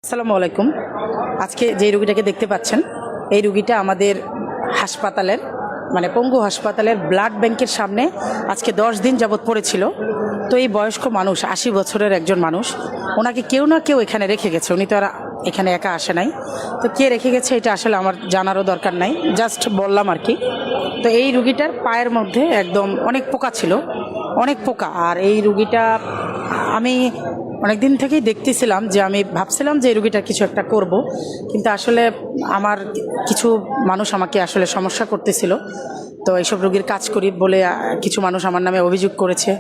আসসালামু আলাইকুম। আজকে যে রুগীটাকে দেখতে পাচ্ছেন, এই রুগীটা আমাদের হাসপাতালের পঙ্গু হাসপাতালের ব্লাড ব্যাংকের সামনে আজকে 10 দিন যাবৎ পড়েছিল। তো এই বয়স্ক মানুষ, 80 বছরের একজন মানুষ, ওনাকে কেউ না কেউ এখানে রেখে গেছে। উনি তো আর এখানে একা আসে নাই। তো কে রেখে গেছে এটা আসলে আমার জানারও দরকার নাই, জাস্ট বললাম আর কি। তো এই রুগীটার পায়ের মধ্যে একদম অনেক পোকা ছিল, অনেক পোকা। আর এই রুগীটা আমি অনেক দিন থেকেই দেখতেছিলাম, যে আমি ভাবছিলাম যে এই রুগীটার কিছু একটা করব, কিন্তু আসলে আমার কিছু মানুষ আমাকে আসলে সমস্যা করতেছিল। তো এইসব রোগীর কাজ করি বলে কিছু মানুষ আমার নামে অভিযোগ করেছে,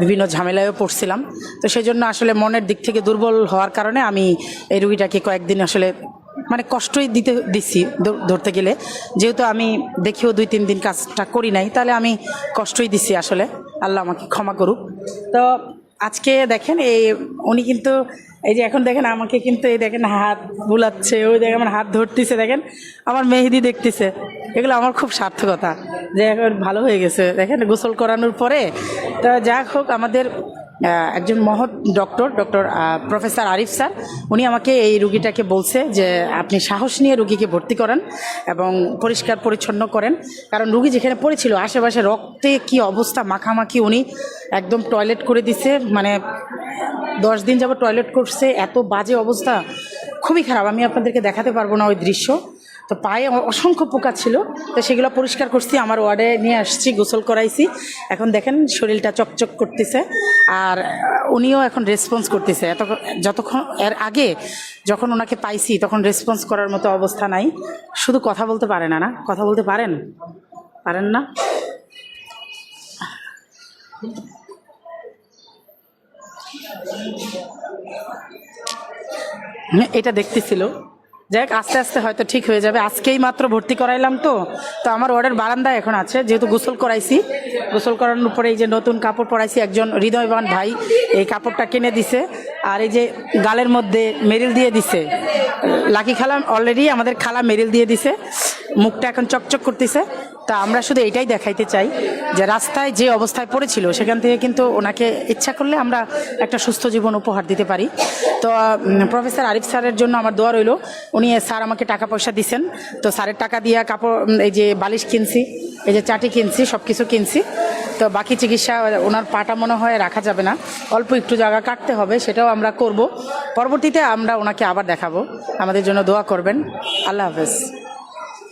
বিভিন্ন ঝামেলায়ও পড়ছিলাম। তো সেই জন্য আসলে মনের দিক থেকে দুর্বল হওয়ার কারণে আমি এই রুগীটাকে কয়েকদিন আসলে কষ্টই দিচ্ছি ধরতে গেলে। যেহেতু আমি দেখিও 2-3 দিন কাজটা করি নাই, তাহলে আমি কষ্টই দিচ্ছি আসলে। আল্লাহ আমাকে ক্ষমা করুক। তো আজকে দেখেন উনি কিন্তু এই যে এখন দেখেন আমাকে কিন্তু এই দেখেন হাত বুলাচ্ছে, ওই দেখেন আমার হাত ধরতেছে, দেখেন আমার মেহেদি দেখতেছে। এগুলো আমার খুব সার্থকতা যে এখন ভালো হয়ে গেছে, দেখেন গোসল করানোর পরে। তা যা হোক, আমাদের একজন মহৎ ডক্টর প্রফেসর আরিফ স্যার, উনি আমাকে এই রুগীটাকে বলছে যে আপনি সাহস নিয়ে রুগীকে ভর্তি করেন এবং পরিষ্কার পরিচ্ছন্ন করেন। কারণ রুগী যেখানে পড়েছিল আশেপাশে রক্তে কি অবস্থা, মাখামাখি। উনি একদম টয়লেট করে দিছে, 10 দিন যাবত টয়লেট করছে, এত বাজে অবস্থা, খুবই খারাপ। আমি আপনাদেরকে দেখাতে পারবো না ওই দৃশ্য। তো পায়ে অসংখ্য পোকা ছিল, তো সেগুলো পরিষ্কার করছি, আমার ওয়ার্ডে নিয়ে আসছি, গোসল করাইছি। এখন দেখেন শরীরটা চকচক করতেছে। আর উনিও এখন রেসপন্স করতেছে। যতক্ষণ এর আগে যখন ওনাকে পাইছি তখন রেসপন্স করার মতো অবস্থা নাই। শুধু কথা বলতে পারে না। কথা বলতে পারেন না? এটা দেখতেছিল। যাই হোক, আস্তে আস্তে হয়তো ঠিক হয়ে যাবে। আজকেই মাত্র ভর্তি করাইলাম। তো আমার ওয়ার্ডের বারান্দায় এখন আছে, যেহেতু গোসল করাইছি। গোসল করানোর পরে এই যে নতুন কাপড় পরাইছি, একজন হৃদয়বান ভাই এই কাপড়টা কিনে দিছে। আর এই যে গালের মধ্যে মেরিল দিয়ে দিছে, লাকি খালা অলরেডি আমাদের খালা মেরিল দিয়ে দিছে, মুখটা এখন চকচক করতেছে। তা আমরা শুধু এটাই দেখাইতে চাই যে রাস্তায় যে অবস্থায় পড়েছিল সেখান থেকে কিন্তু ওনাকে ইচ্ছা করলে আমরা একটা সুস্থ জীবন উপহার দিতে পারি। তো প্রফেসর আরিফ স্যারের জন্য আমার দোয়া রইল। উনি স্যার আমাকে টাকা পয়সা দিচ্ছেন, তো স্যারের টাকা দিয়ে কাপড়, এই যে বালিশ কিনছি, এই যে চাটি কিনছি, সব কিছু কিনছি। তো বাকি চিকিৎসা, ওনার পাটা মনে হয় রাখা যাবে না, অল্প একটু জায়গা কাটতে হবে, সেটাও আমরা করব। পরবর্তীতে আমরা ওনাকে আবার দেখাবো। আমাদের জন্য দোয়া করবেন। আল্লাহ হাফেজ।